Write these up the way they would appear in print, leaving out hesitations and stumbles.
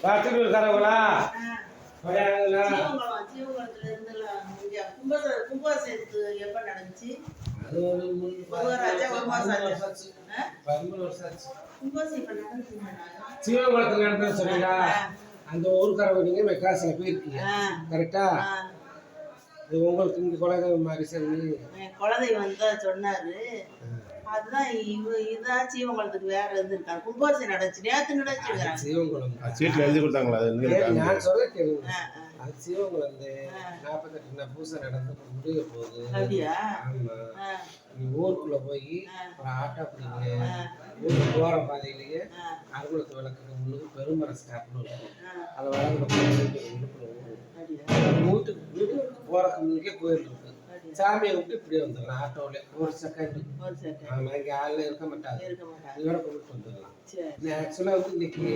பார்த்துட்டு இருக்காரங்களா? கும்பாபிஷேகத்துக்கு எப்ப நடந்துச்சு? அது ஒரு 13 வருஷம் ஆச்சு. சிவகுளத்தில் நடந்தது சொன்னீங்களா? அந்த ஊருக்காரங்க நீங்க மெட்ராஸ்ல போயிருக்கீங்க கரெக்டா? இது உங்களுக்கு இங்க குலதெய்வம் மாதிரி சரி குலதெய்வம் தான் சொன்னாரு. அதுதான் இதுதான் சீவங்குளத்துக்கு வேற இருந்திருக்காங்க. கும்பாபிஷேகம் நடந்துச்சு, நேத்து நடந்துச்சு. சிவகுளம் சீட்ல எழுதி கொடுத்தாங்களா? நான் சொல்ல கேளுங்க. அது சிவகுளம் 48 பூசை நடந்து முடிய போகுது. ஆமா, நீ ஊருக்குள்ள போய் ஒரு ஆட்டோ பிடிங்க. ஊருக்கு போற பாதையிலேயே அறுகுளத்து விளக்குக்கு முன்னுக்கு பெருமர ஸ்டாப்னு இருக்கும். அதை வீட்டுக்கு போறதுக்கு முன்னுக்கே கோயில் இருக்கு. சாமியை விட்டு இப்படி வந்துடலாம் ஆட்டோவில் ஒரு செகண்ட். ஆமா, இங்கே ஆள் இருக்க மாட்டாங்க, இதோட கொண்டு வந்துடலாம். ஆக்சுவலாக வந்து இன்னைக்கு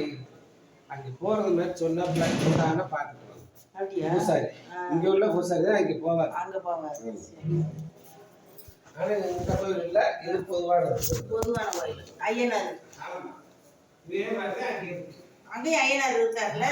அங்கே போறது மாதிரி சொன்னா பார்த்துக்கலாம். பூசாரி இங்க உள்ள பூசாரி தான் அங்கே போவார். ஆனா இந்த கோயில் இல்லை, இது பொதுவான கோயில். ஐயனார் இதே மாதிரி தான் அங்கே அங்கேயும் ஐயனார் இருக்காருல்ல.